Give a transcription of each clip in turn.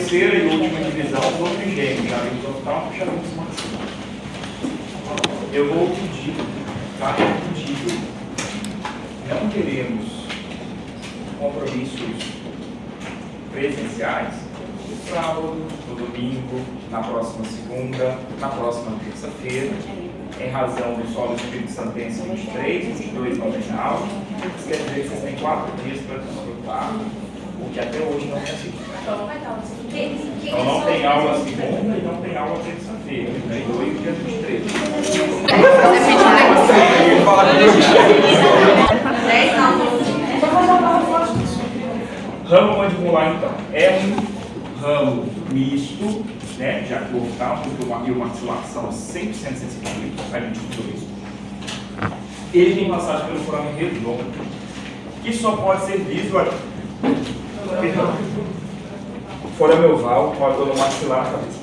terceira e última divisão do trigêmeo, já vimos oftalmo, já vimos maxilar. Eu vou pedir, tá? Não teremos compromissos presenciais no sábado, no domingo, na próxima segunda, na próxima terça-feira, em razão do solo do Espírito Santo tem 23, 22 não tem aula. Isso quer dizer que vocês têm 4 dias para desfrutar, o que até hoje não conseguiram. Então não tem aula segunda e não tem aula terça-feira, 22 e dia 23. Ramo mandibular, então, é um ramo misto, né, já que o oftalmo e o maxilar são 100% sensitivos, a gente usou isso. Ele tem passagem pelo forame redondo, que só pode ser visual. Forame oval, com a dor no maxilar na cabeça.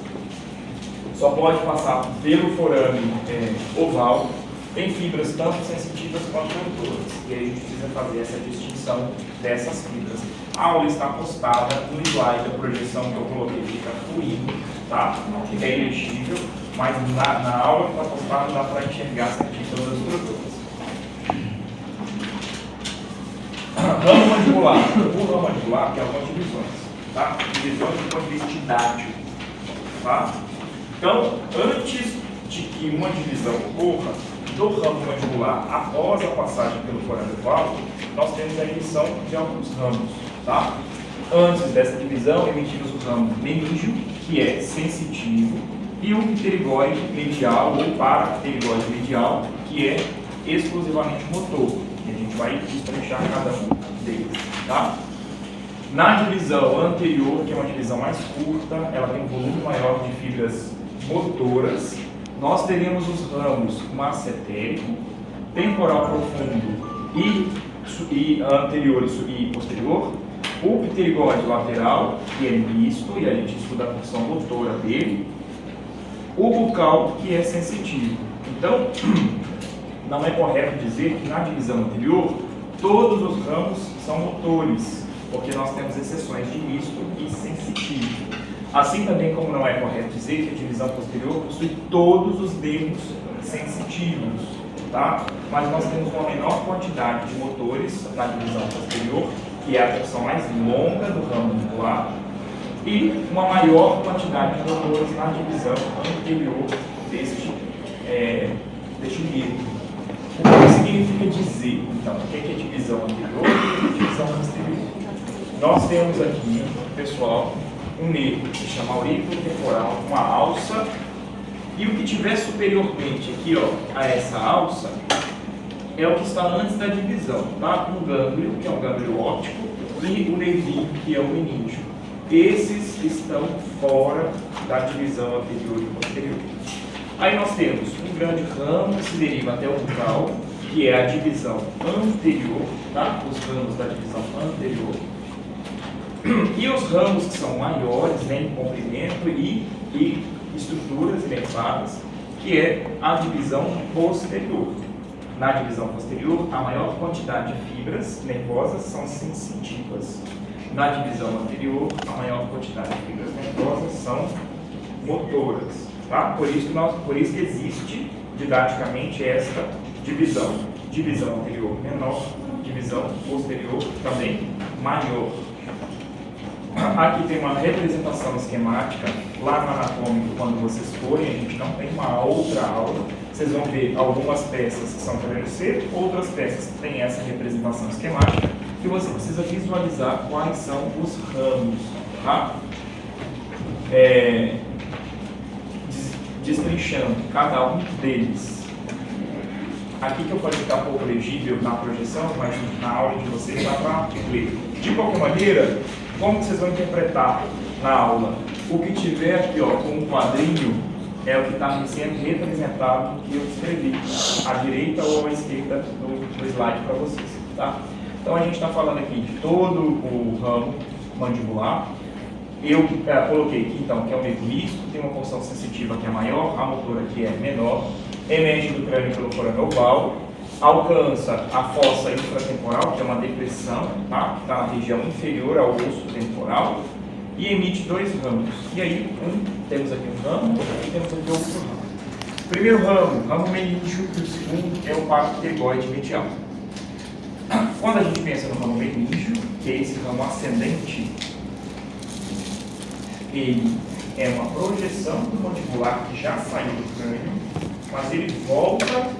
Só pode passar pelo forame oval. Tem fibras tanto sensitivas quanto motoras. E aí a gente precisa fazer essa distinção dessas fibras. A aula está postada no slide, a projeção que eu coloquei fica fluindo, tá? Fica ilegível, mas na aula que está postada dá para enxergar certinho todas as estruturas. Ramo mandibular. O ramo mandibular tem algumas divisões, tá? Divisões do ponto de vista didático, tá? Então, antes de que uma divisão ocorra, do ramo mandibular após a passagem pelo forame oval, nós temos a emissão de alguns ramos, tá? Antes dessa divisão, emitimos o ramo meníngeo, que é sensitivo, e o pterigóide medial ou parapterigóide medial, que é exclusivamente motor. E a gente vai destrinchar cada um deles, tá? Na divisão anterior, que é uma divisão mais curta, ela tem um volume maior de fibras motoras. Nós teremos os ramos massetérico, temporal profundo e anterior e posterior, o pterigóide lateral, que é misto, e a gente estuda a função motora dele, o bucal, que é sensitivo. Então, não é correto dizer que na divisão anterior, todos os ramos são motores, porque nós temos exceções de misto e sensitivo. Assim também como não é correto dizer que a divisão posterior possui todos os dedos sensitivos, tá? Mas nós temos uma menor quantidade de motores na divisão posterior, que é a porção mais longa do ramo mandibular, e uma maior quantidade de motores na divisão anterior deste livro. O que significa dizer, então, o que é divisão anterior e divisão posterior? Nós temos aqui, pessoal, um nervo que se chama aurículo temporal, uma alça, e o que tiver superiormente aqui, ó, a essa alça, é o que está antes da divisão, tá? Um gânglio, que é um gânglio óptico, e o nervinho, que é o meníngeo. Esses estão fora da divisão anterior e posterior. Aí nós temos um grande ramo que se deriva até o bucal, que é a divisão anterior, tá? Os ramos da divisão anterior. E os ramos que são maiores, né, em comprimento e estruturas inervadas, que é a divisão posterior. Na divisão posterior, a maior quantidade de fibras nervosas são sensitivas. Na divisão anterior, a maior quantidade de fibras nervosas são motoras. Tá? Por isso que existe didaticamente esta divisão. Divisão anterior menor, divisão posterior também maior. Aqui tem uma representação esquemática, lá no anatômico, quando vocês forem, a gente não tem uma outra aula, vocês vão ver algumas peças que são para ser, outras peças que têm essa representação esquemática, que você precisa visualizar quais são os ramos, tá? Destrinchando cada um deles. Aqui que eu falei que está pouco legível na projeção, mas na aula de vocês dá para ler. De qualquer maneira, como vocês vão interpretar na aula? O que tiver aqui, ó, com um quadrinho é o que está sendo representado que eu escrevi, à direita ou à esquerda do slide para vocês, tá? Então a gente está falando aqui de todo o ramo mandibular. Eu coloquei aqui então que é um nervo misto, tem uma porção sensitiva que é maior, a motora que é menor, emerge do crânio pelo forame oval, alcança a fossa infratemporal, que é uma depressão, tá? Que está na região inferior ao osso temporal, e emite 2 ramos. E aí, temos aqui um ramo e temos aqui outro ramo. O primeiro ramo meníngeo, e o segundo é o paro pterígoide medial. Quando a gente pensa no ramo meníngeo, que é esse ramo ascendente, ele é uma projeção do mandibular que já saiu do crânio, mas ele volta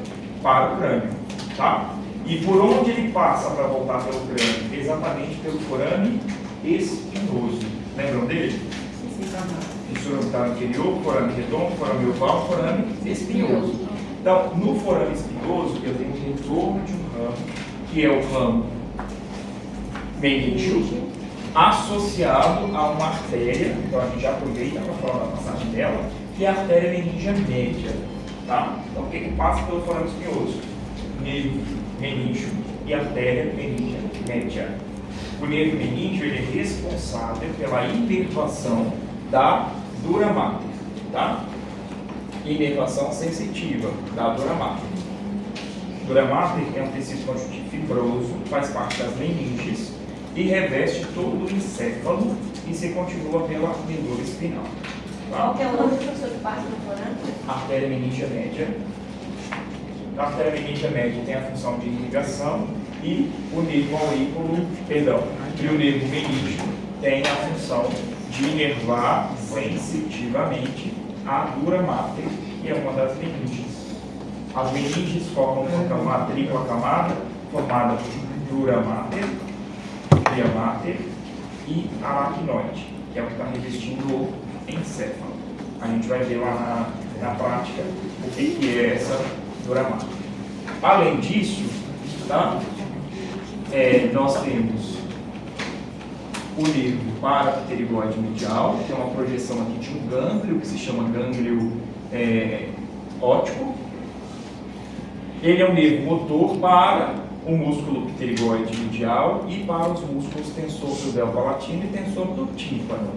para o crânio, tá? E por onde ele passa para voltar pelo crânio? Exatamente pelo forame espinhoso. Lembram dele? Fissura orbital anterior, forame redondo, forame oval, forame espinhoso. Então, no forame espinhoso, eu tenho um retorno de um ramo, que é o ramo meníngeo, associado a uma artéria. Então, a gente já aproveita para falar da passagem dela, que é a artéria meníngea média. Tá? Então, o que passa pelo forame espinhoso? Nervo meníngeo e artéria meníngea média. O nervo meníngeo ele é responsável pela inervação da dura mater, tá? Inervação sensitiva da dura mater. Dura mater é um tecido conjuntivo fibroso, faz parte das meninges e reveste todo o encéfalo e se continua pela medula espinal. Tá? Qual que é o nome, professor, que passa no forame? Artéria meníngea média. A artéria meníngea média tem a função de irrigação e o nervo aurículo, e o nervo meníngeo tem a função de inervar sensitivamente a dura mater, que é uma das meninges. As meninges formam uma tripla camada formada por dura mater, via mater e aracnoide, que é o que está revestindo o encéfalo. A gente vai ver lá na prática o que é essa dura mater. Além disso, tá? Nós temos o nervo parapterígoide medial, que é uma projeção aqui de um gânglio, que se chama gânglio óptico. Ele é um nervo motor para o músculo pterígoide medial e para os músculos tensor do véu palatino e tensor do tímpano.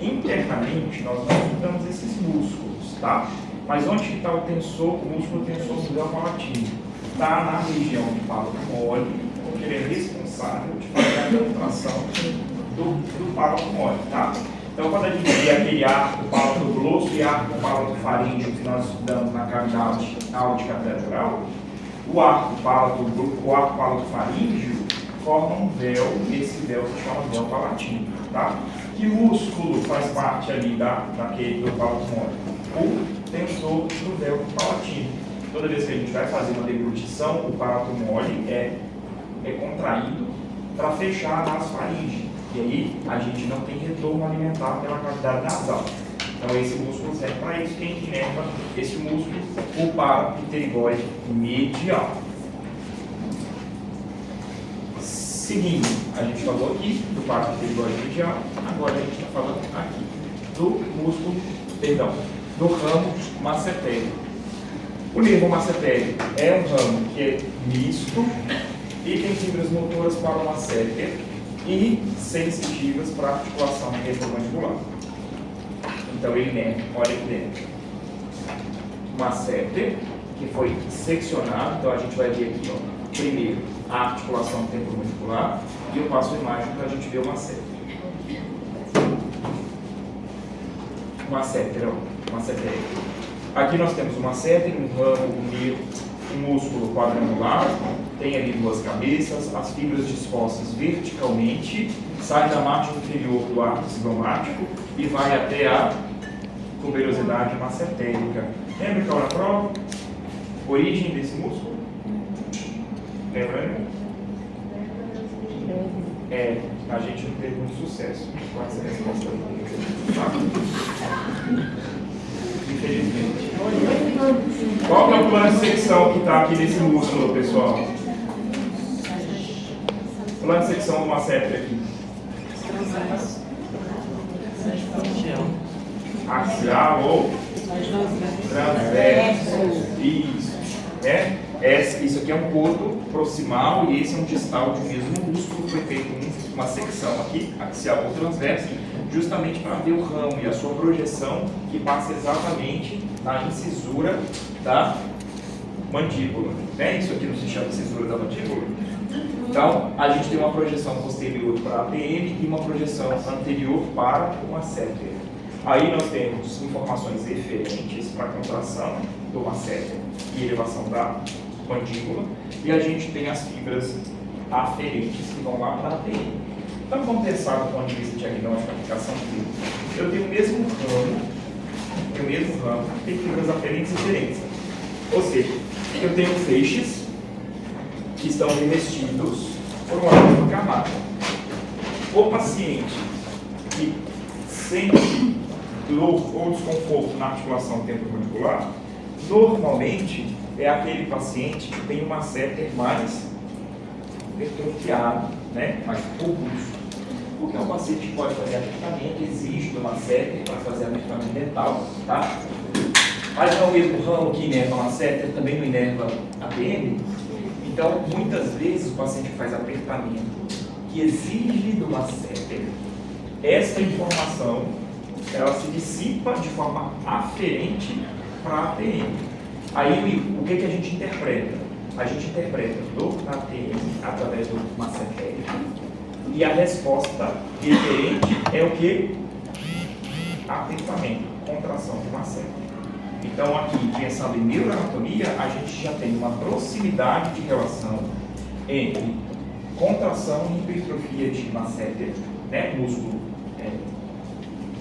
Internamente, nós não estudamos esses músculos, tá? Mas onde está o músculo tensor do véu palatino? Está na região do palato mole, porque ele é responsável de fazer a contração do palato mole, tá? Então, quando a gente vê aquele arco palato grosso e arco palato faríngeo que nós estudamos na cavidade áudica peroral, o arco palato faríngeo forma um véu, e esse véu se chama véu palatino, tá? Que músculo faz parte ali daquele do palato mole? O tensor do véu palatino. Toda vez que a gente vai fazer uma deglutição, o palato mole é contraído para fechar a faringe. E aí a gente não tem retorno alimentar pela cavidade nasal. Então esse músculo serve para isso. Quem inerva esse músculo? O parapterígoide medial. Seguindo, a gente falou aqui do parapterígoide medial, agora a gente está falando aqui do ramo massetério. O nervo massetério é um ramo que é misto e tem fibras motoras para o masseter e sensitivas para a articulação retromandibular. Então ele inerva, olha aqui dentro, masseter, que foi seccionado. Então a gente vai ver aqui, ó, primeiro a articulação temporomandibular e eu passo a imagem para a gente ver o masseter. Masseter, ó, masseter. Aqui nós temos uma masseter, um ramo, um músculo quadrangular, tem ali 2 cabeças, as fibras dispostas verticalmente, saem da margem inferior do arco cigomático e vai até a tuberosidade massetérica. Lembra que é a prova? Origem desse músculo? Lembra? A gente não teve muito sucesso com essa resposta. Infelizmente. Qual que é o plano de secção que está aqui nesse músculo, pessoal? Plano de secção do masseter aqui. Axial ou transverso. Isso. Isso aqui é um coto proximal e esse é um distal de um mesmo músculo. Foi feito uma secção aqui, axial ou transverso, justamente para ver o ramo e a sua projeção, que passa exatamente na incisura da mandíbula. Isso aqui não se chama incisura da mandíbula? Então, a gente tem uma projeção posterior para a ATM e uma projeção anterior para o masseter. Aí nós temos informações referentes para a contração do masseter e elevação da mandíbula, e a gente tem as fibras aferentes que vão lá para a ATM. Então, vamos pensar do ponto de vista diagnóstico e aplicação clínica. Eu tenho o mesmo ramo, tem fibras aferentes diferentes. Ou seja, eu tenho feixes que estão revestidos por uma mesma camada. O paciente que sente dor ou desconforto na articulação temporomandibular, normalmente é aquele paciente que tem um masseter mais hipertrofiado, né? Mais robusto. Porque é um paciente que pode fazer apertamento, exige do masseter para fazer apertamento dental, tá? Mas não é o mesmo ramo que inerva masseter, também não inerva ATM. Então, muitas vezes o paciente que faz apertamento que exige do masseter, essa informação ela se dissipa de forma aferente para a ATM. Aí, o que a gente interpreta? A gente interpreta dor na ATM através do masseter. E a resposta referente é o que? Apertamento, contração do masseter. Então, aqui, pensando em neuroanatomia, a gente já tem uma proximidade de relação entre contração e hipertrofia de masseter, né? Músculo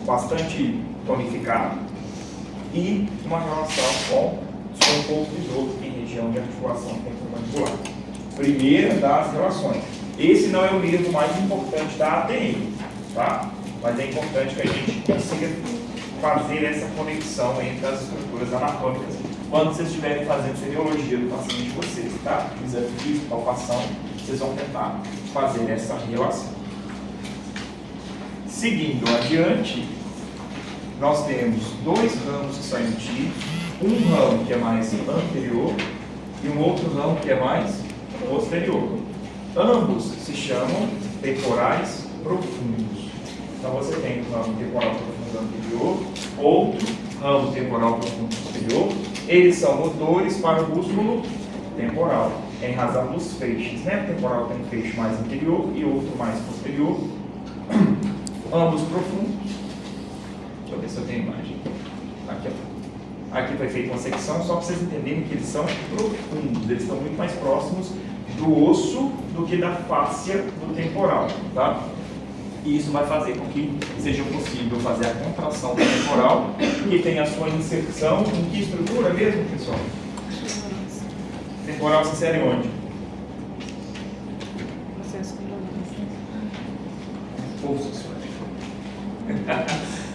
bastante tonificado, e uma relação com desconforto de dor em região de articulação temporomandibular. Primeira das relações. Esse não é o nervo mais importante da ATM, tá? Mas é importante que a gente consiga fazer essa conexão entre as estruturas anatômicas quando vocês estiverem fazendo semiologia do paciente de vocês, tá? Exame físico, palpação, vocês vão tentar fazer essa relação. Seguindo adiante, nós temos dois ramos que são emitidos, um ramo que é mais anterior e um outro ramo que é mais posterior. Ambos se chamam temporais profundos. Então você tem um ramo temporal profundo anterior, outro ramo temporal profundo posterior. Eles são motores para o músculo temporal, em razão dos feixes, né? O temporal tem um feixe mais anterior e outro mais posterior. Ambos profundos. Deixa eu ver se eu tenho imagem. Aqui, ó. Aqui foi feita uma secção só para vocês entenderem que eles são profundos. Eles estão muito mais próximos do osso do que da fáscia do temporal, tá? E isso vai fazer com que seja possível fazer a contração do temporal, que tem a sua inserção em que estrutura mesmo, pessoal? Temporal se insere onde?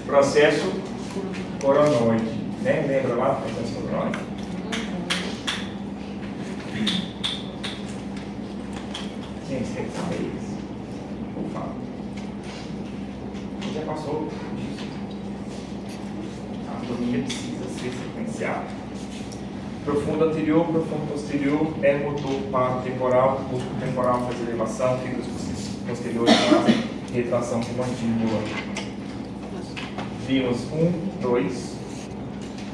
Processo coronoide, né? Lembra lá do processo coronoide? Gente, tem que saber isso. Vou falar. Já passou disso. A anatomia precisa ser sequenciada. Profundo anterior, profundo posterior, é motor para o temporal, músculo temporal faz elevação, fibras posteriores fazem retração de mandíbula. Vimos 1, 2,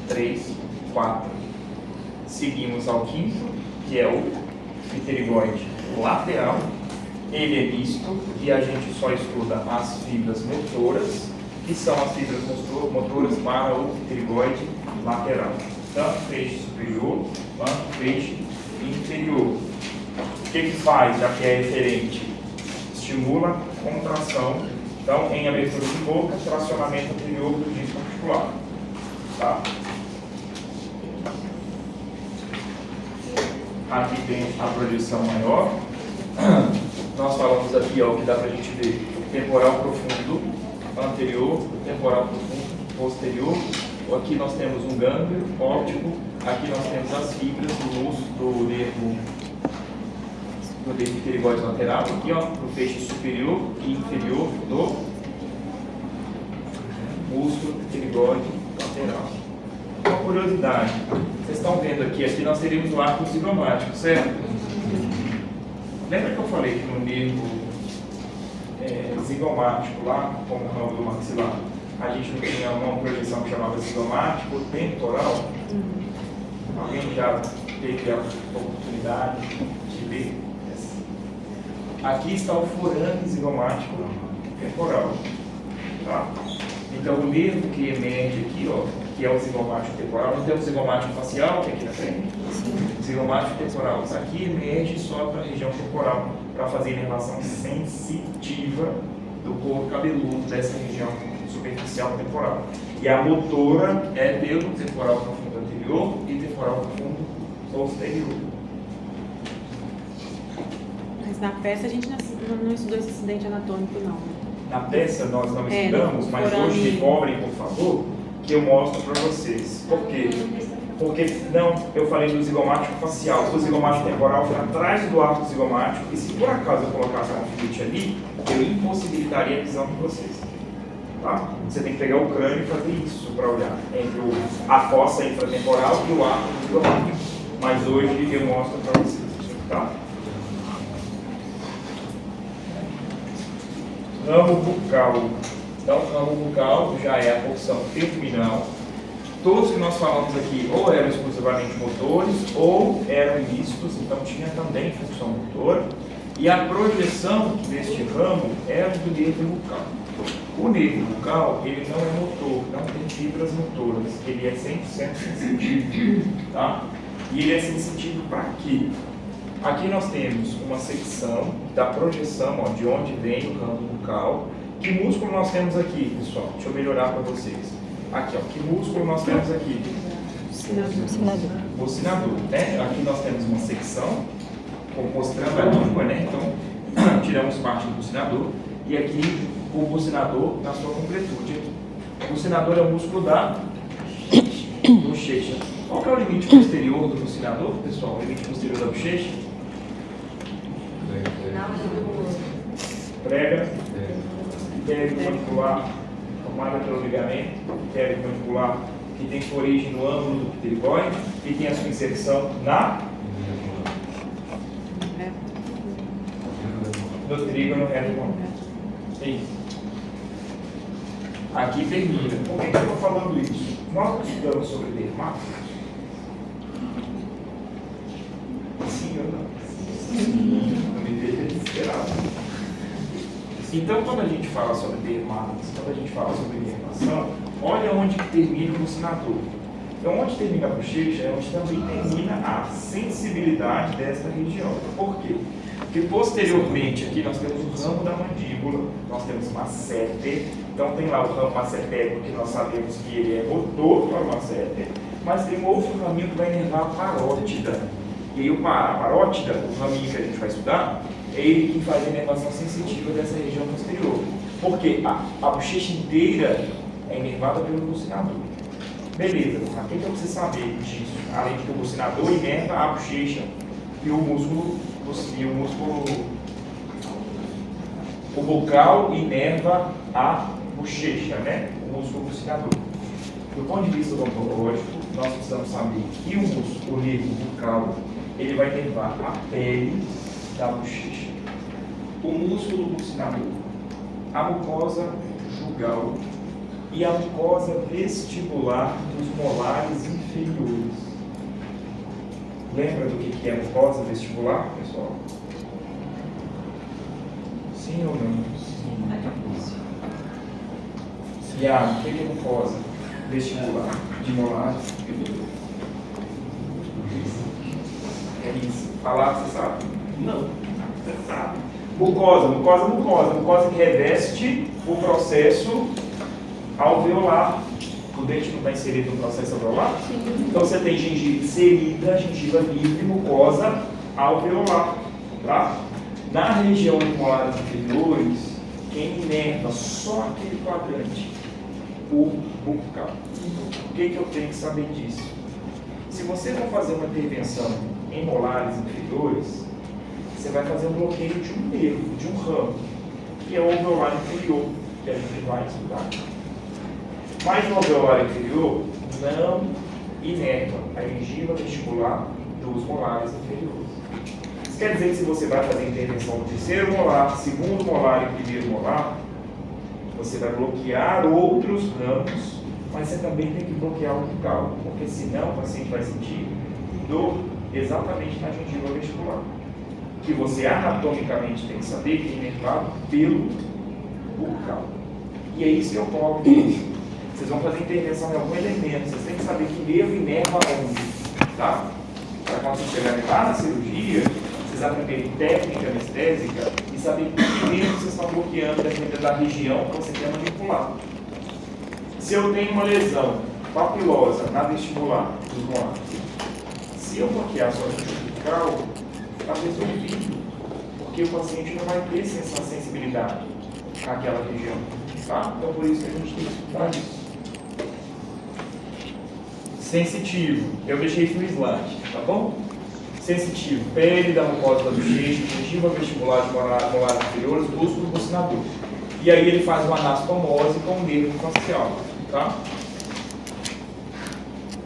3, 4. Seguimos ao quinto, que é o pterigoide lateral. Ele é misto e a gente só estuda as fibras motoras, que são as fibras motoras para o pterigoide lateral. Tanto feixe superior quanto feixe inferior. O que faz, já que é referente? Estimula a contração. Então, em abertura de boca, tracionamento anterior do disco articular. Tá? Aqui tem a projeção maior. Nós falamos aqui, ó, que dá para a gente ver temporal profundo anterior, temporal profundo posterior. Aqui nós temos um gânglio óptico, aqui nós temos as fibras do nervo pterigoide lateral, aqui ó, no feixe superior e inferior do músculo pterigoide lateral. Uma curiosidade, vocês estão vendo aqui nós teríamos o arco zigomático, certo? Lembra que eu falei que no nervo zigomático lá, como o ramo do maxilar, a gente não tinha uma projeção que chamava zigomático temporal? Alguém já teve a oportunidade de ver Aqui está o forame zigomático temporal. Tá? Então, o nervo que emerge aqui, ó, que é o zigomático temporal, não tem o zigomático facial, que é aqui na frente? O zigomático temporal. Isso aqui emerge só para a região temporal, para fazer inervação sensitiva do couro cabeludo dessa região superficial temporal. E a motora é pelo temporal profundo anterior e temporal profundo posterior. Mas na peça a gente não estudou esse acidente anatômico, não. Na peça nós não estudamos, mas forame. hoje cobrem, por favor, que eu mostro para vocês. Por quê? Porque, não, eu falei do zigomático facial. O zigomático temporal fica atrás do arco zigomático, e se por acaso eu colocasse uma filete ali, eu impossibilitaria a visão de vocês. Tá? Você tem que pegar o crânio e fazer isso para olhar entre a fossa infratemporal e o arco zigomático. Mas hoje eu mostro para vocês. Tá? Ramo bucal. Então, o ramo bucal já é a porção terminal. Todos que nós falamos aqui ou eram exclusivamente motores ou eram mistos, então tinha também função motora. E a projeção deste ramo era do nervo bucal. O nervo bucal, ele não é motor, não tem fibras motoras, ele é 100% sensitivo. Tá? E ele é sensitivo para quê? Aqui nós temos uma secção da projeção, ó, de onde vem o ramo bucal. Que músculo nós temos aqui, pessoal? Deixa eu melhorar para vocês. Aqui, ó, que músculo nós temos aqui? Bucinador, né? Aqui nós temos uma secção mostrando a língua, né? Então, tiramos parte do bucinador. E aqui, o bucinador na sua completude. O bucinador é o músculo da bochecha. Qual que é o limite posterior do bucinador, pessoal? O limite posterior da bochecha? Prega, mandibular, formada pelo ligamento mandibular, que tem sua origem no ângulo do pterigoide e tem a sua inserção no trígono reto. Isso. Aqui termina. Por que eu estou falando isso? Nós estudamos sobre dermatos. Sim ou não? Sim. Não me deixa desesperado. Então, quando a gente fala sobre dermatos, quando a gente fala sobre inervação, olha onde que termina o bucinador. Então, onde termina a bochecha é onde também termina a sensibilidade desta região. Por quê? Porque posteriormente aqui nós temos o ramo da mandíbula, nós temos o masseter. Então, tem lá o ramo masseter, porque nós sabemos que ele é motor para o masseter, mas tem um outro raminho que vai inervar a parótida. E aí, a parótida, o raminho que a gente vai estudar, é ele que faz a inervação sensitiva dessa região posterior. Porque a bochecha inteira é inervada pelo bucinador. Beleza, mas o que eu preciso saber disso? Além de que o bucinador inerva a bochecha e o músculo, o bucal inerva a bochecha, né? O músculo bucinador. Do ponto de vista odontológico, nós precisamos saber que o nervo bucal ele vai inervar a pele da bochecha, o músculo bucinador, a mucosa jugal e a mucosa vestibular dos molares inferiores. Lembra do que é mucosa vestibular, pessoal? Sim ou não? Sim. Iago, o que é mucosa vestibular de molares? É isso. Falar, você sabe? Não. Você sabe. Mucosa que reveste o processo alveolar. O dente não está inserido no processo alveolar? Sim. Então você tem gengiva inserida, gengiva livre, mucosa alveolar. Tá? Na região dos molares inferiores, quem inerva só aquele quadrante? O bucal. O que eu tenho que saber disso? Se você for fazer uma intervenção em molares inferiores, você vai fazer um bloqueio de um nervo, de um ramo, que é o alveolar inferior, que a gente vai estudar. Mas o alveolar inferior não inerva a gengiva vestibular dos molares inferiores. Isso quer dizer que se você vai fazer intervenção no terceiro molar, segundo molar e primeiro molar, você vai bloquear outros ramos, mas você também tem que bloquear o bucal, porque senão o paciente vai sentir dor exatamente na gengiva vestibular. que você anatomicamente tem que saber que é inervado pelo bucal. E é isso que eu coloco. Vocês vão fazer intervenção em algum elemento, vocês têm que saber que nervo inerva onde, tá? Para quando vocês chegarem lá na cirurgia, vocês aprenderem técnica anestésica e saber que nervo vocês estão bloqueando dependendo da região que você quer manipular. Se eu tenho uma lesão papilosa na vestibular dos moares, se eu bloquear só a bucal, está resolvido, porque o paciente não vai ter essa sensibilidade àquela região, tá? Então por isso que a gente tem que estudar isso. Sensitivo, eu deixei isso no slide, tá bom? Sensitivo, pele da mucosa da bochecha, gengiva vestibular de molares inferiores, músculo bucinador. E aí ele faz uma anastomose com o nervo facial, tá?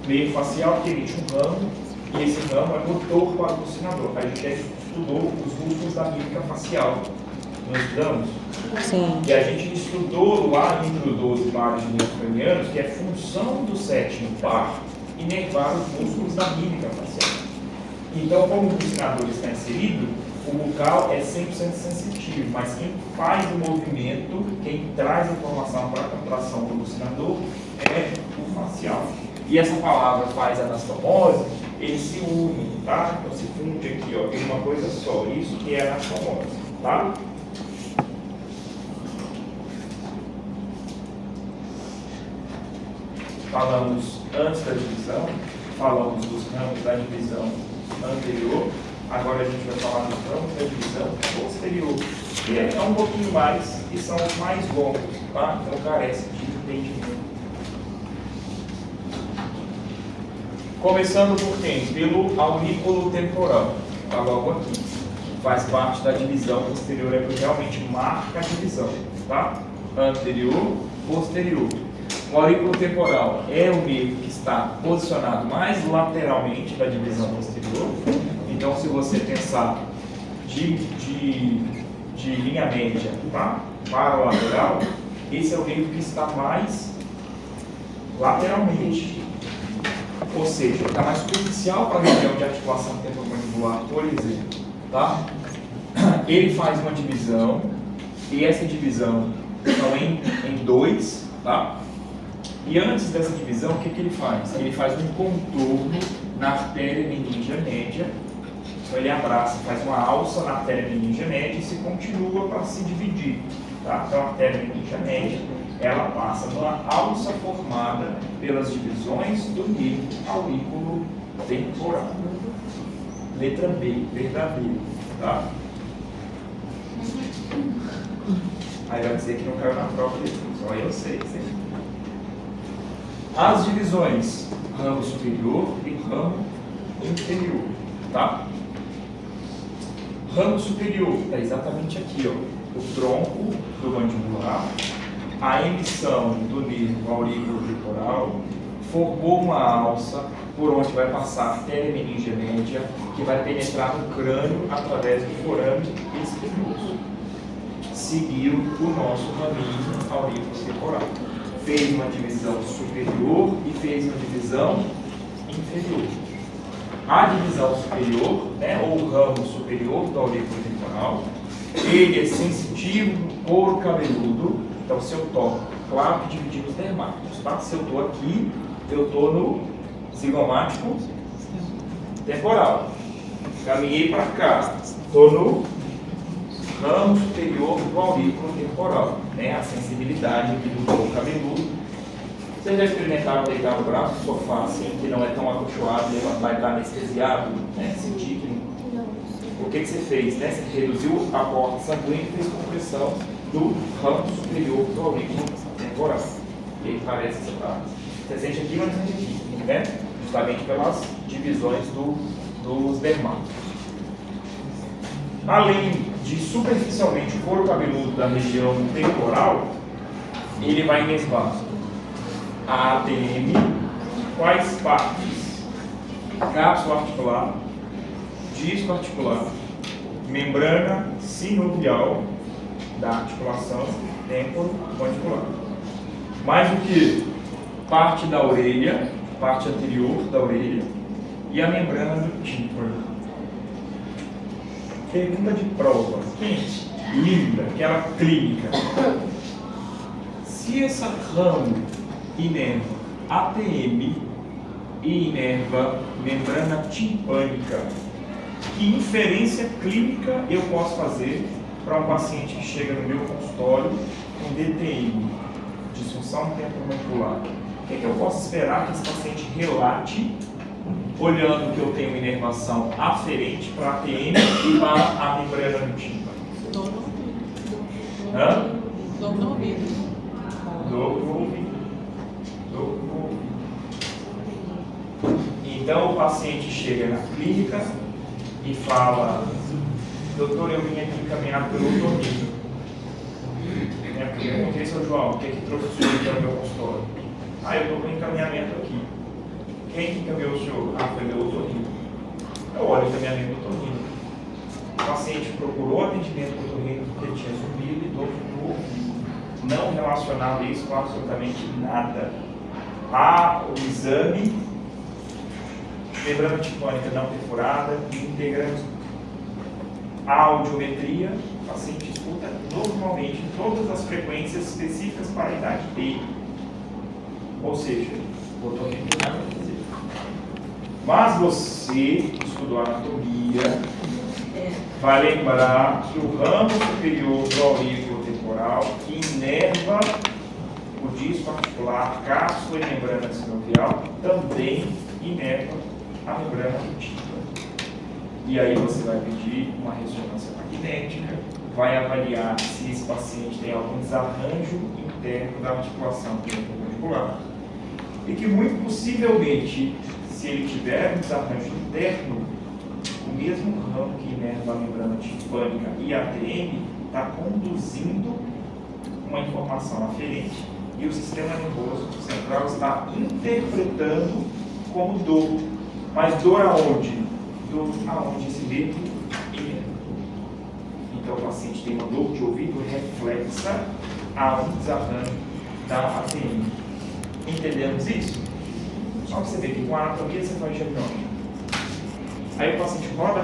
Nervo facial que emite um ramo, e esse ramo é motor para o bucinador. A gente já estudou os músculos da mímica facial, não estudamos? Sim. E a gente estudou lá entre os 12 pares de nervos cranianos que é função do sétimo par inervar os músculos da mímica facial. Então, como o bucinador está inserido, o bucal é 100% sensitivo, mas quem faz o movimento, quem traz a informação para a contração do bucinador é o facial. E essa palavra faz anastomose, eles se unem, tá? Então se funde aqui, ó, tem uma coisa só, isso que é anastomose, tá? Falamos antes da divisão, falamos dos ramos da divisão anterior, agora a gente vai falar dos ramos da divisão posterior, que é um pouquinho mais e são os mais longos, tá? Então carece de entendimento. Começando por quem? Pelo aurículo temporal, tá logo aqui. Faz parte da divisão posterior, é que realmente marca a divisão, tá? Anterior, posterior. O aurículo temporal é o nervo que está posicionado mais lateralmente da divisão posterior. Então, se você pensar de linha média, tá? Para o lateral, esse é o nervo que está mais lateralmente. Ou seja, está mais superficial para a região de articulação temporomandibular, por exemplo. Tá? Ele faz uma divisão, e essa divisão são em dois, tá? E antes dessa divisão, o que ele faz? Ele faz um contorno na artéria meningia média. Então ele abraça, faz uma alça na artéria meningia média e se continua para se dividir. Tá? Então a artéria meningia média, ela passa numa alça formada pelas divisões do nervo aurículo temporal. Letra B, verdadeiro. Tá? Aí vai dizer que não caiu na prova depois. Só eu sei. As divisões ramo superior e ramo inferior. Tá? Ramo superior está exatamente aqui, ó, o tronco do mandibular, a emissão do nervo aurículo temporal formou uma alça por onde vai passar a artéria meningia média, que vai penetrar no crânio através do forame espinhoso. Seguiu o nosso raminho aurículo temporal. Fez uma divisão superior e fez uma divisão inferior. A divisão superior, né, ou o ramo superior do aurículo temporal, ele é sensitivo no couro cabeludo. Então, se eu toco, claro que dividimos os dermáticos, tá? Se eu estou aqui, eu estou no zigomático temporal. Caminhei para cá, estou no ramo superior do aurículo temporal, né? A sensibilidade aqui do couro cabeludo. Vocês já experimentaram deitar o braço no sofá assim, que não é tão acolchoado, levantar e estar anestesiado, né? Sentir que não. O que você fez, né? Você reduziu a porta sanguínea e fez compressão do ramo superior do aurículo temporal. E aí parece separado. Você sente aqui, mas não sente aqui, né? Justamente pelas divisões dos dermatos. Além de superficialmente o couro cabeludo da região temporal, ele vai inervar a ATM, quais partes? Cápsula articular, disco articular, membrana sinovial da articulação temporomandibular. Mais do que parte da orelha, parte anterior da orelha e a membrana do tímpano. Pergunta de prova. Gente, linda, aquela clínica. Se essa ramo inerva ATM e inerva membrana timpânica, que inferência clínica eu posso fazer para um paciente que chega no meu consultório com DTM, disfunção temporomandibular? O que eu posso esperar que esse paciente relate, olhando que eu tenho inervação aferente para a ATM e para a membrana do tímpano? Dor no ouvido. Hã? Dor no ouvido. Dor no ouvido. Dor no ouvido. Então o paciente chega na clínica e fala: doutor, eu vim aqui encaminhado pelo otorrino. Porque eu perguntei, seu João, o que é que trouxe o senhor aqui ao meu consultório? Eu estou com encaminhamento aqui. Quem que encaminhou o senhor? Foi meu otorrino. Eu olho o encaminhamento do otorrino. O paciente procurou atendimento do otorrino porque ele tinha zumbido e dor no ouvido. Não relacionado a isso com absolutamente nada. O exame, membrana timpânica não perfurada, íntegra. A audiometria, o paciente escuta normalmente todas as frequências específicas para a idade dele. Ou seja, o otorrino não nada a fazer. Mas você estudou anatomia, vai lembrar que o ramo superior do aurículo temporal, que inerva o disco articular, cápsula e membrana sinovial, também inerva a membrana do tímpano. E aí você vai pedir uma ressonância magnética, vai avaliar se esse paciente tem algum desarranjo interno da articulação temporomandibular. E que muito possivelmente, se ele tiver um desarranjo interno, o mesmo ramo que inerva a membrana timpânica e a ATM está conduzindo uma informação aferente e o sistema nervoso central está interpretando como dor. Mas dor aonde? Dor aonde esse mesmo inerva. Então o paciente tem uma dor de ouvido reflexa a um desarranjo da ATM. Entendemos isso? Só que você vê que com a anatomia você faz diagnóstico. Aí o paciente roda,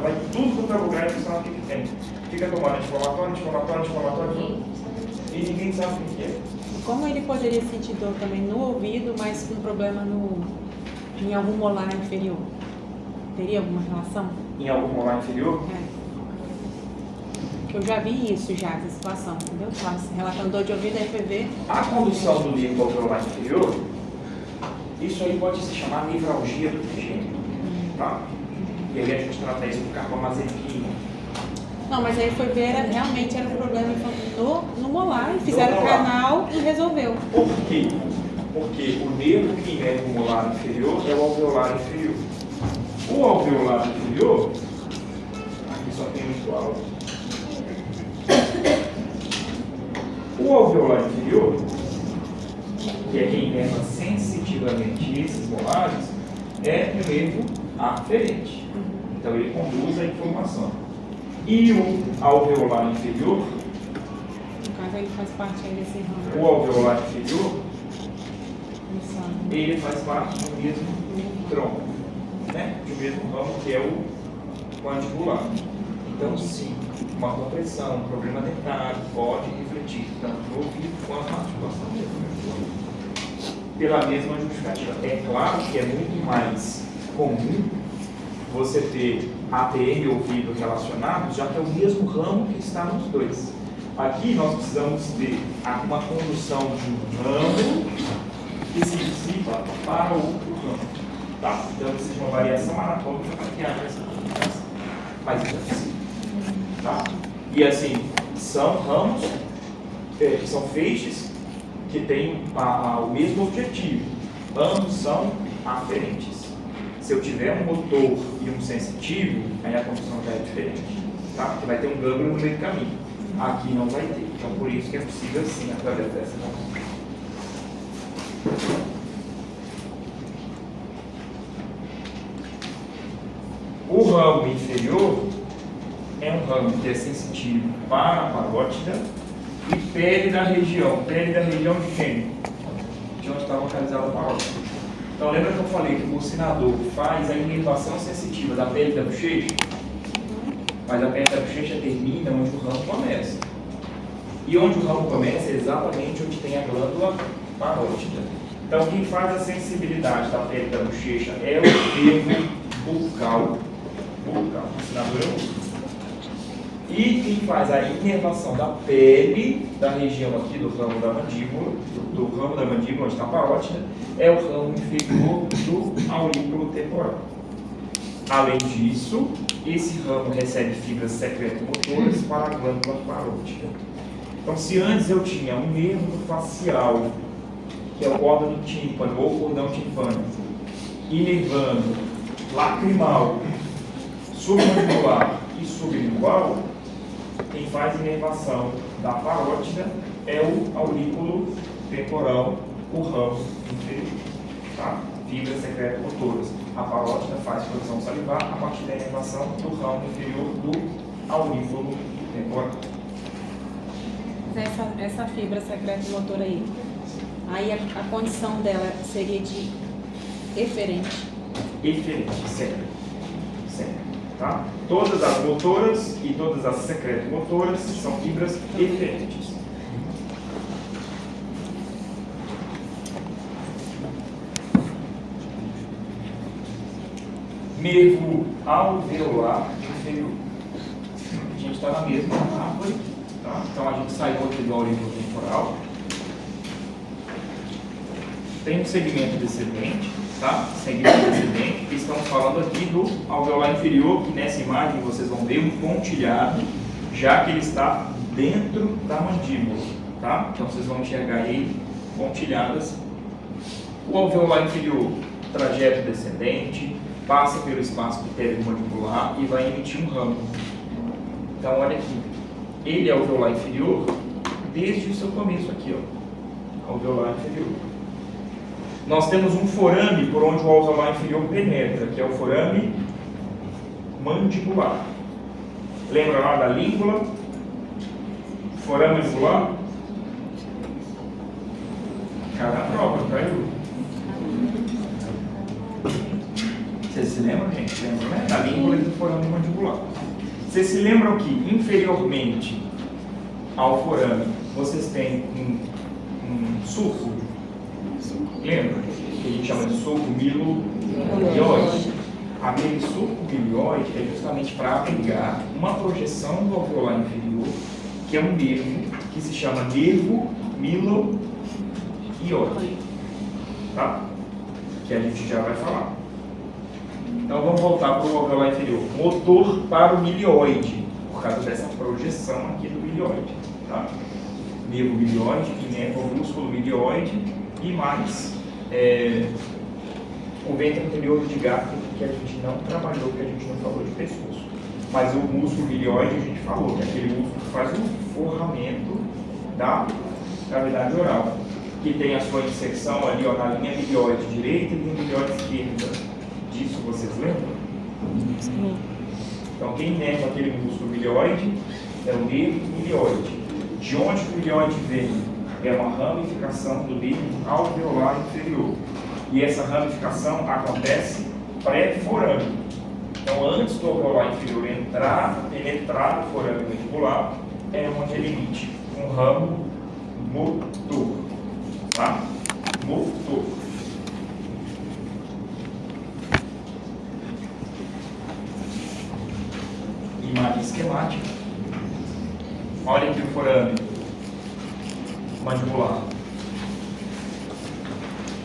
vai tudo para o lugar e não sabe o que tem. Fica tomando anti-inflamatório, e ninguém sabe o que é. Como ele poderia sentir dor também no ouvido, mas com problema em algum molar inferior? Teria alguma relação? Em algum molar inferior? Eu já vi isso, essa situação, entendeu? Relatando dor de ouvido, aí foi ver. A condução do nervo alveolar inferior, isso aí pode se chamar nevralgia do trigêmeo, tá? E aí a gente trata isso com carbamazepina. Não, mas aí foi ver, realmente era um problema no molar, fizeram o canal e resolveu. Por quê? Porque o nervo que inerva o molar inferior é o alveolar inferior. O alveolar inferior, aqui só tem muito alto. O alveolar inferior, que é quem inerva sensitivamente esses molares, é um nervo aferente. Então ele conduz a informação. E o alveolar inferior, no caso ele faz parte aí desse ramo. o alveolar inferior, ele faz parte do mesmo tronco, né? Do mesmo ramo que é o mandibular. Então, sim, uma compressão, um problema dentário pode refletir tanto no ouvido quanto na articulação pela mesma justificativa. É claro que é muito mais comum você ter ATM e ouvido relacionados, já que é o mesmo ramo que está nos dois. Aqui nós precisamos ter uma condução de um ramo que se dissipa para o outro ramo. Tá? Então, existe uma variação anatômica para que haja essa comunicação. Mas isso é possível. Tá? E assim, são ramos, que são feixes que têm o mesmo objetivo. Ambos são aferentes. Se eu tiver um motor e um sensitivo, aí a condução já é diferente. Tá? Porque vai ter um gânglio no meio do caminho. Aqui não vai ter. Então, por isso que é possível assim, através dessa condução. O ramo inferior é um ramo que é sensitivo para a parótida e pele da região. Pele da região de quem? De onde está localizada a parótida. Então lembra que eu falei que o bucinador faz a inervação sensitiva da pele da bochecha? mas a perna da bochecha termina onde o ramo começa. E onde o ramo começa é exatamente onde tem a glândula parótida. Então, quem faz a sensibilidade da pele da bochecha é o nervo bucal. Assinatura bucal. E quem faz a inervação da pele da região aqui do ramo da mandíbula, do ramo da mandíbula, onde está a parótida, é o ramo inferior do aurículo temporal. Além disso, esse ramo recebe fibras secretomotoras para a glândula parótida. Então, se antes eu tinha um nervo facial, que é o órgão do tímpano ou cordão timpânico, inervando lacrimal, submandibular e sublingual, quem faz inervação da parótida é o aurículo temporal, o ramo inferior. Tá? Fibras secretomotoras. A parótida faz produção salivar a partir da inervação do ramo inferior do aurículo temporal. Essa fibra secretomotora aí a condição dela seria de eferente. Eferente, certo. Tá? Todas as motoras e todas as secretomotoras são fibras eferentes. Nervo alveolar inferior. A gente está na mesma árvore. Tá? Então a gente saiu aqui do aurículo temporal. Tem um segmento descendente, tá? Segmento descendente. Estamos falando aqui do alveolar inferior, que nessa imagem vocês vão ver um pontilhado, já que ele está dentro da mandíbula, tá? Então vocês vão enxergar aí pontilhadas. O alveolar inferior, trajeto descendente, passa pelo espaço pterigomandibular e vai emitir um ramo. Então olha aqui, ele é alveolar inferior desde o seu começo aqui, ó, alveolar inferior. Nós temos um forame por onde o alveolar inferior penetra, que é o forame mandibular. Lembra lá da língula? Forame mandibular? Cada prova, caiu. Vocês se lembram, gente? Lembram, né? Da língula e do forame mandibular. Vocês se lembram que inferiormente ao forame vocês têm um sulco? Lembra? Que a gente chama de sulco milioide. Aquele sulco milioide é justamente para abrigar uma projeção do alveolar inferior, que é um nervo que se chama nervo milioide. Tá? Que a gente já vai falar. Então vamos voltar para o alveolar inferior. Motor para o milioide, por causa dessa projeção aqui do milioide. Tá? Nervo milioide, que inerva o músculo milioide e mais o ventre anterior de gato, que a gente não trabalhou, que a gente não falou de pescoço. Mas o músculo milioide a gente falou, que é aquele músculo que faz o forramento da cavidade oral, que tem a sua inserção ali, ó, na linha milioide direita e linha milioide esquerda. Disso vocês lembram? Sim. Então quem inerva aquele músculo milioide é o nervo milioide. De onde o milioide vem? É uma ramificação do nervo alveolar inferior. E essa ramificação acontece pré-forame. Então, antes do alveolar inferior penetrar no forame mandibular, é onde ele emite um ramo motor. Tá? Motor. Imagem esquemática. Olha aqui o forame mandibular.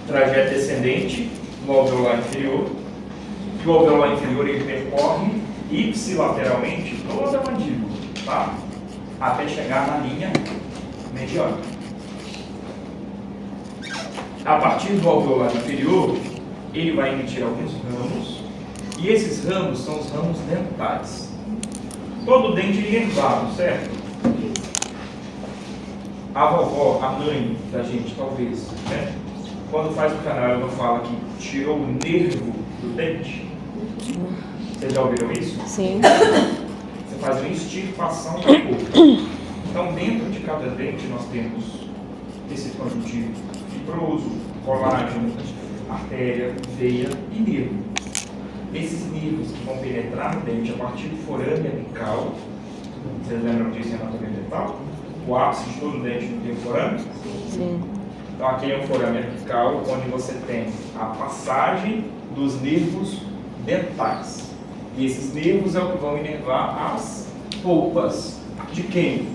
Trajeto descendente no alveolar inferior. E o alveolar inferior ele percorre ipsilateralmente toda a mandíbula, tá? Até chegar na linha mediana. A partir do alveolar inferior, ele vai emitir alguns ramos. E esses ramos são os ramos dentais. Todo dente é inervado, certo? A vovó, a mãe da gente, talvez, né? Quando faz o canal, ela fala que tirou o nervo do dente. Vocês já ouviram isso? Sim. Você faz uma extirpação da cor. Então, dentro de cada dente, nós temos tecido conjuntivo fibroso, colágeno, artéria, veia e nervo. esses nervos que vão penetrar no dente a partir do forame apical, vocês lembram disso em anatomia dental? O ápice de todo o dente não tem forame? Sim. Então aqui é um forame apical, onde você tem a passagem dos nervos dentais. E esses nervos é o que vão inervar as polpas. De quem?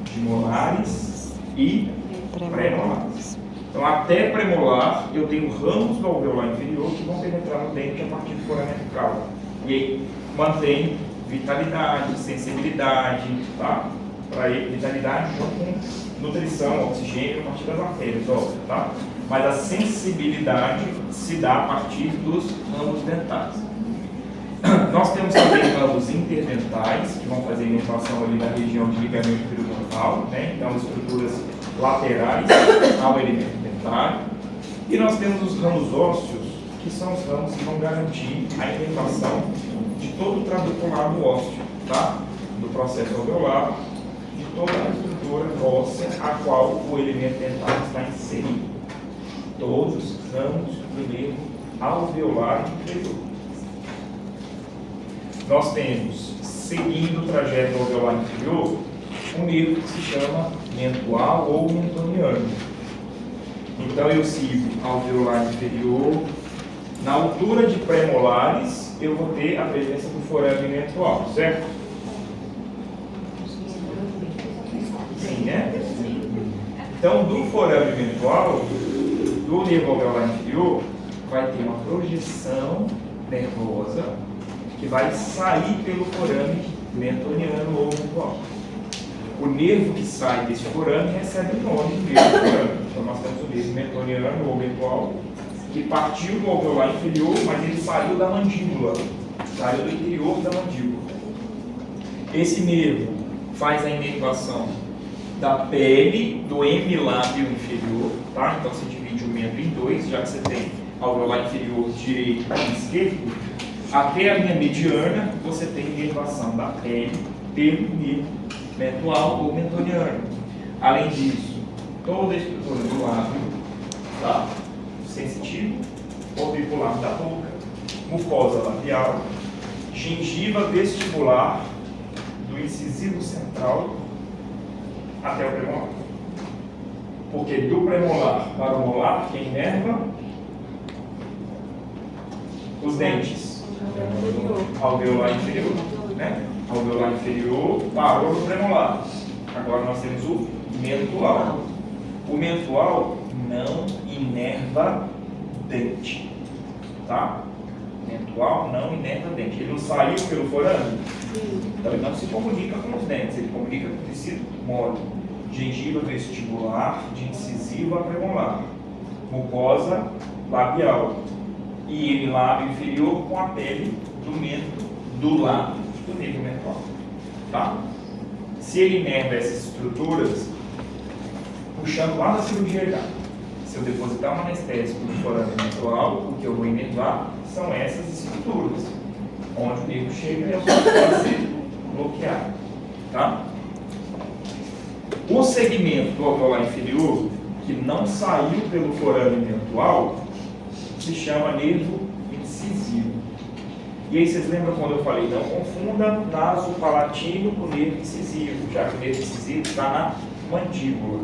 De molares e premolares. Então até premolar eu tenho ramos do alveolar inferior que vão penetrar no dente a partir do forame apical. E aí mantém vitalidade, sensibilidade, tá? Para vitalidade junto com nutrição, oxigênio a partir das artérias, óbvio, tá? Mas a sensibilidade se dá a partir dos ramos dentais. Nós temos também ramos interdentais, que vão fazer inervação ali na região de ligamento periodontal, né? Então estruturas laterais ao elemento dentário. E nós temos os ramos ósseos, que são os ramos que vão garantir a inervação de todo o trato colado ósseo, tá? Do processo alveolar, de toda a estrutura óssea a qual o elemento dentário está inserido. Todos os ramos do nervo alveolar inferior. Nós temos, seguindo o trajeto alveolar inferior, um nervo que se chama mentual ou mentoniano. Então eu sigo alveolar inferior. Na altura de premolares, eu vou ter a presença do forame mentual, certo? Sim, né? Então, do forame mentual, do nervo alveolar inferior, vai ter uma projeção nervosa que vai sair pelo forame mentoniano ou mentual. O nervo que sai desse forame recebe o nome de nervo forame. Então nós temos o nervo mentoniano ou mentual, que partiu do alveolar inferior, mas ele saiu da mandíbula, saiu do interior da mandíbula. Esse nervo faz a inervação da pele do hemilábio inferior, tá? Então você divide o membro em dois, já que você tem alveolar inferior direito e esquerdo, até a linha mediana você tem inervação da pele pelo nervo mentual ou mentoniano. Além disso, toda a estrutura do lábio, tá? Sensitivo, orbicular da boca, mucosa labial, gengiva vestibular do incisivo central até o premolar. Porque do premolar para o molar, quem inerva? Os dentes. Alveolar inferior, né? Alveolar inferior parou no premolar. Agora nós temos o mentual. O mentual não inerva dente, tá? Mentual não inerva dente. Ele não saiu pelo forame, então ele não se comunica com os dentes, ele comunica com o tecido mole. Gengiva vestibular, de incisiva a premolar, mucosa labial e hemilábio inferior com a pele do mento do lábio, do nível mental, tá? Se ele inerva essas estruturas, puxando lá da cirurgia já, se eu depositar um anestésico no forame mental, o que eu vou inervar são essas estruturas, onde o nervo chega e é pode ser bloqueado, tá? O segmento do alveolar inferior, que não saiu pelo forame mental, se chama nervo incisivo. E aí vocês lembram quando eu falei, não confunda nasopalatino com nervo incisivo, já que o nervo incisivo está na mandíbula.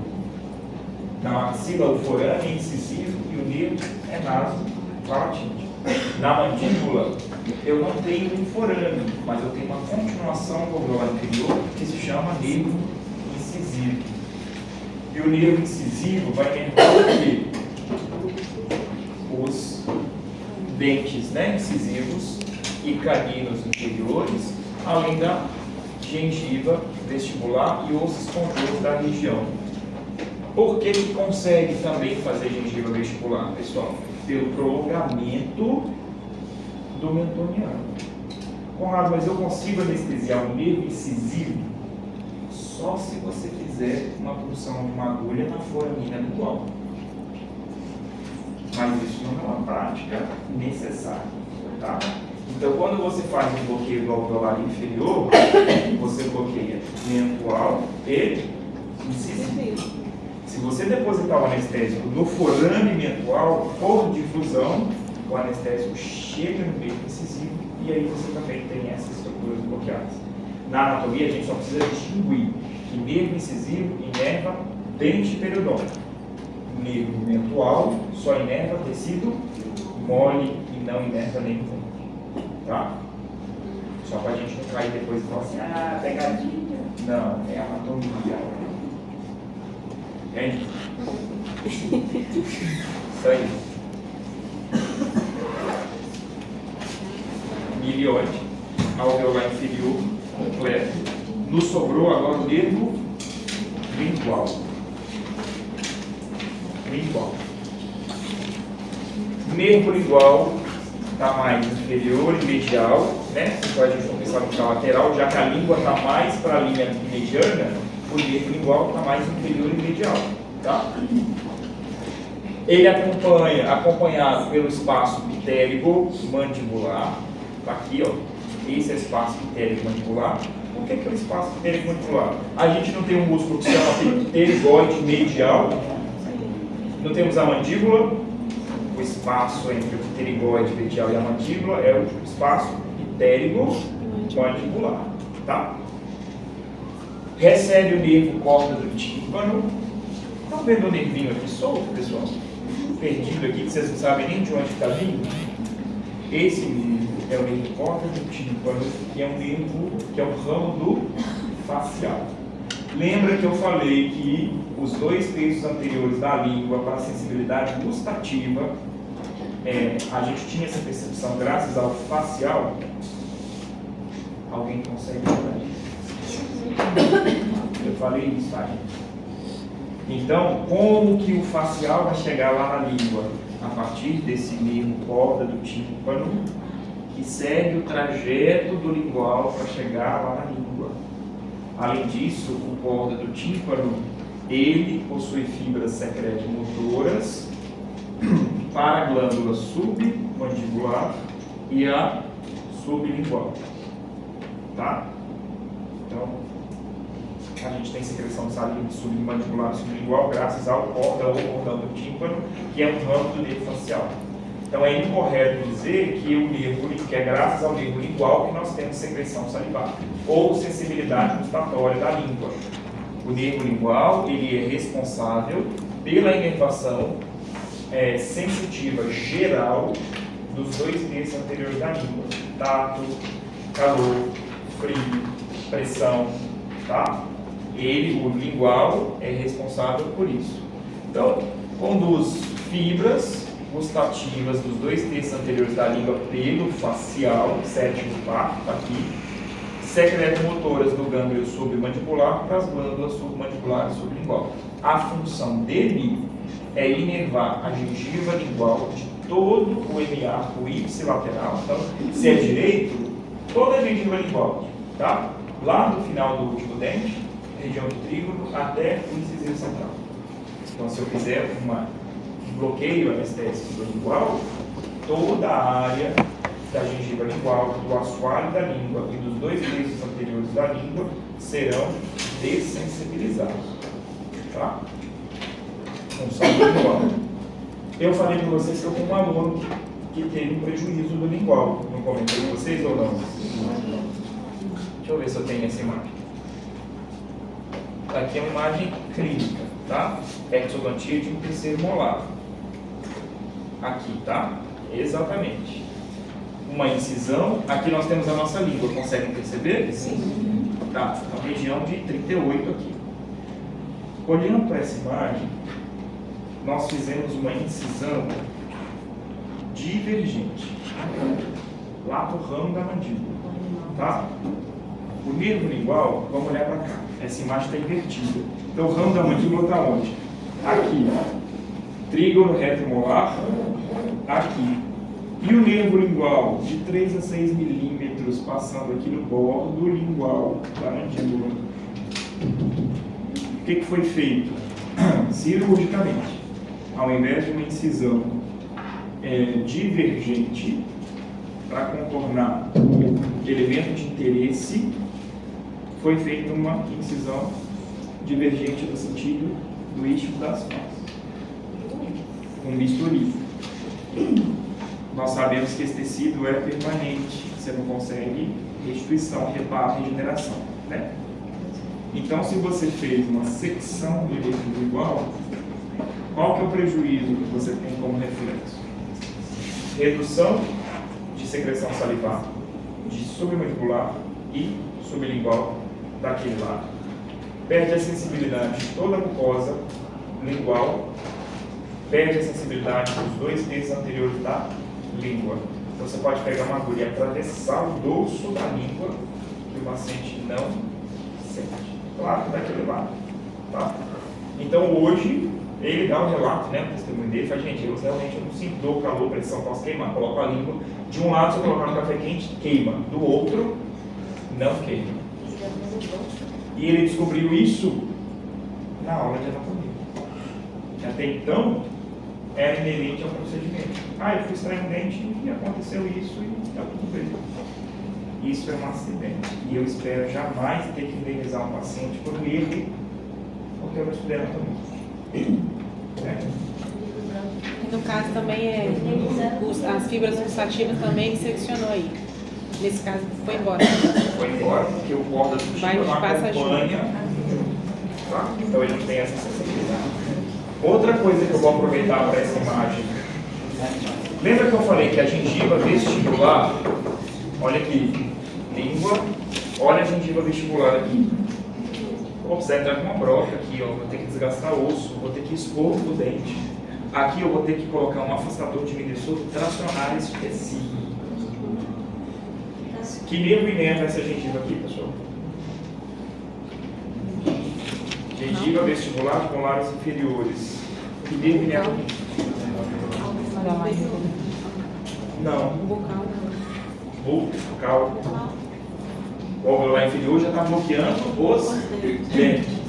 Na maxila o forame é incisivo e o nervo é nasopalatino. Na mandíbula eu não tenho um forame, mas eu tenho uma continuação do alveolar inferior que se chama nervo incisivo. E o nervo incisivo vai inervar o quê? Os dentes, né, incisivos e caninos inferiores, além da gengiva vestibular e os esponjosos da região. Por que que consegue também fazer gengiva vestibular, pessoal? Pelo prolongamento do mentoniano. Conrado, mas eu consigo anestesiar o nervo incisivo só se você fizer uma punção de uma agulha na foramina mentual. Mas isso não é uma prática necessária, tá? Então, quando você faz um bloqueio do alveolar inferior, você bloqueia mentual e incisivo. Se você depositar o anestésico no forame mentual, por difusão, o anestésico chega no nervo incisivo e aí você também tem essas estruturas bloqueadas. Na anatomia, a gente só precisa distinguir que nervo incisivo inerva dente periodôntico. Nervo mental só inerva tecido mole e não inerva nenhum dente. Tá? Só para a gente não cair depois e falar assim, ah, pegadinha. Não, é anatomia. É isso. Isso aí. Milioide, alveolar inferior, completo. Nos sobrou agora o nervo lingual. Lingual. Nervo lingual está mais inferior e medial, né? Então a gente não pensar no lateral, já que a língua está mais para a linha mediana, o nervo lingual está mais inferior e medial, tá? Ele acompanhado pelo espaço pitérico-mandibular, tá aqui, ó. Esse é o espaço pitérico-mandibular. O que é o espaço pitérico-mandibular? A gente não tem um músculo que se chama pterigoide medial, não temos a mandíbula. O espaço entre o pterigoide medial e a mandíbula é o espaço pitérico-mandibular, tá? Recebe o nervo corda do tímpano. Estão vendo o nervinho aqui solto, pessoal? Perdido aqui, que vocês não sabem nem de onde está vindo? Esse nervo é o nervo corda do tímpano, que é um nervo que é o ramo do facial. Lembra que eu falei que os 2 terços anteriores da língua para a sensibilidade gustativa, a gente tinha essa percepção graças ao facial? Alguém consegue lembrar isso? Eu falei isso, tá, gente? Então, como que o facial vai chegar lá na língua? A partir desse nervo corda do tímpano, que segue o trajeto do lingual para chegar lá na língua. Além disso, o corda do tímpano, ele possui fibras secreto-motoras para a glândula submandibular e a sublingual. Tá? Então, a gente tem secreção de saliva submandibular e sublingual graças ao corda ou cordão do tímpano, que é um ramo do nervo facial. Então, é incorreto dizer que o nervo, que é graças ao nervo lingual que nós temos secreção salivar ou sensibilidade gustatória da língua. O nervo lingual, ele é responsável pela inervação sensitiva geral dos 2 terços anteriores da língua. Tato, calor, frio, pressão, tá? Ele, o lingual, é responsável por isso. Então, conduz fibras gustativas dos 2 terços anteriores da língua pelo facial, sétimo par, tá aqui, secreto-motoras do gânglio submandibular para as glândulas submandibulares e sublingual. A função dele é inervar a gengiva lingual de todo o hemiarco ipsilateral. Então, se é direito, toda a gengiva lingual, tá? Lá no final do último dente, região do trígono, até o incisivo central. Então, se eu fizer um bloqueio anestésico do lingual, toda a área da gengiva lingual, do assoalho da língua e dos 2 terços anteriores da língua serão dessensibilizados. Tá? Função do lingual. Eu falei para vocês que eu tenho um aluno que teve um prejuízo do lingual. Não comentei com vocês ou não? Deixa eu ver se eu tenho essa imagem. Aqui é uma imagem clínica, tá? Exodontia de um terceiro molar. Aqui, tá? Exatamente. Uma incisão. Aqui nós temos a nossa língua. Conseguem perceber? Sim. Tá, uma região de 38 aqui. Olhando para essa imagem, nós fizemos uma incisão divergente lá do ramo da mandíbula, tá? O nervo lingual, vamos olhar para cá. Essa imagem está invertida. Então o ramo da mandíbula está onde? Aqui. Trígono retromolar, aqui. E o nervo lingual, de 3 a 6 milímetros, passando aqui no bordo lingual da mandíbula. O que foi feito? Cirurgicamente, ao invés de uma incisão divergente, para contornar o elemento de interesse, foi feita uma incisão divergente no sentido do isquio das faces. Um bisturi. nós sabemos que esse tecido é permanente, você não consegue restituição, reparo, regeneração, né? Então, se você fez uma secção de líquido igual, qual que é o prejuízo que você tem como reflexo? Redução de secreção salivar, de submandibular e sublingual daquele lado. Perde a sensibilidade de toda a mucosa lingual, perde a sensibilidade dos dois dedos anteriores da língua. Então você pode pegar uma agulha e atravessar o dorso da língua que o paciente não sente. Claro que daquele lado. Tá? Então hoje ele dá um relato, né, o testemunho dele, fala, gente, eu realmente não sinto dor, calor, pressão, posso queimar, coloco a língua. De um lado, se eu colocar no café quente, queima. Do outro, não queima. E ele descobriu isso na aula de anatomia. Até então, era inerente ao procedimento. Eu fui extrair um dente e aconteceu isso e está tudo bem. Isso é um acidente. E eu espero jamais ter que indenizar um paciente por um erro, porque eu não estudei anatomia. No caso também as fibras gustativas também seccionou aí. Nesse caso foi embora. Foi embora porque o corda do Vai não acompanha. Tá? Então ele não tem essa sensibilidade. Outra coisa que eu vou aproveitar para essa imagem. Lembra que eu falei que a gengiva vestibular, olha aqui, língua, olha a gengiva vestibular aqui. Você entrar com uma broca aqui, ó, vou ter que desgastar osso, vou ter que expor o dente. Aqui eu vou ter que colocar um afastador de Minnesota e tracionar esse tecido. Que nervo inerva essa gengiva aqui, pessoal? Gengiva vestibular com molares inferiores. Que nervo inerva aqui? Não. Bucal. Bucal. O alveolar inferior já está bloqueando os dentes.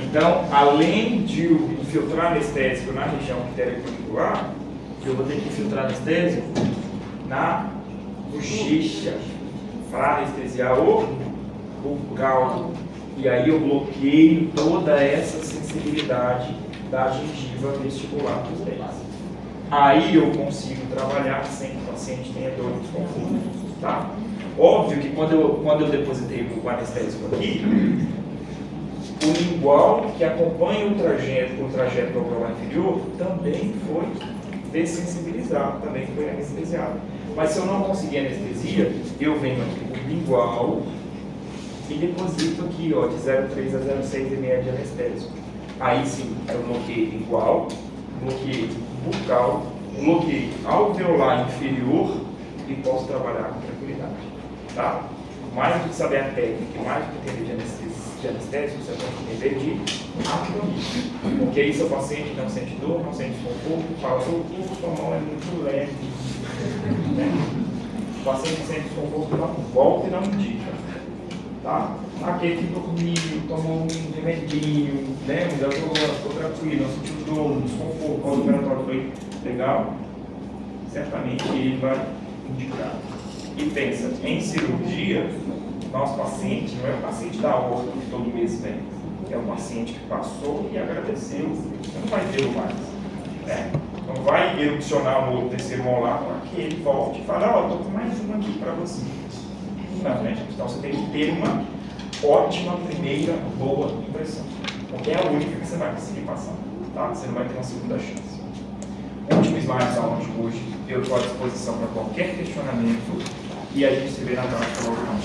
Então, além de infiltrar anestésico na região ptericular, eu vou ter que infiltrar anestésico na bochecha para anestesiar o bucal. E aí eu bloqueio toda essa sensibilidade da gengiva vestibular dos dentes. Aí eu consigo trabalhar sem que o paciente tenha dor e desconforto. Tá? Óbvio que quando eu depositei o anestésico aqui, o lingual que acompanha o trajeto do alveolar inferior também foi dessensibilizado, também foi anestesiado. Mas se eu não conseguir anestesia, eu venho aqui com o lingual e deposito aqui, ó, de 0,3 a 0,6 ml de anestésico. Aí sim, eu bloqueio lingual, bloqueio bucal, bloqueio alveolar inferior e posso trabalhar com tranquilidade. Tá? Mais do que saber a técnica, mais do que entender de anestésico, você tem que entender de anatomia. Porque aí seu paciente não sente dor, não sente desconforto, fala, sua mão é muito leve. Né? O paciente sente desconforto, não volta e não indica. Tá? Aquele que dormiu, tomou um remedinho, né? Ficou tranquilo, não sentiu dor, desconforto, quando o operatório foi legal, certamente ele vai indicar. E pensa, em cirurgia, nosso paciente não é o paciente da horta que todo mês vem, é o paciente que passou e agradeceu, você não vai vê-lo mais. Né? Não vai erupcionar no outro terceiro molar para que ele volte e fale, estou com mais uma aqui para você. Não, né? Então você tem que ter uma ótima primeira boa impressão, porque é a única que você vai conseguir passar, tá? Você não vai ter uma segunda chance. Último slide da aula de hoje, eu estou à disposição para qualquer questionamento e a gente se vê na prática logo mais.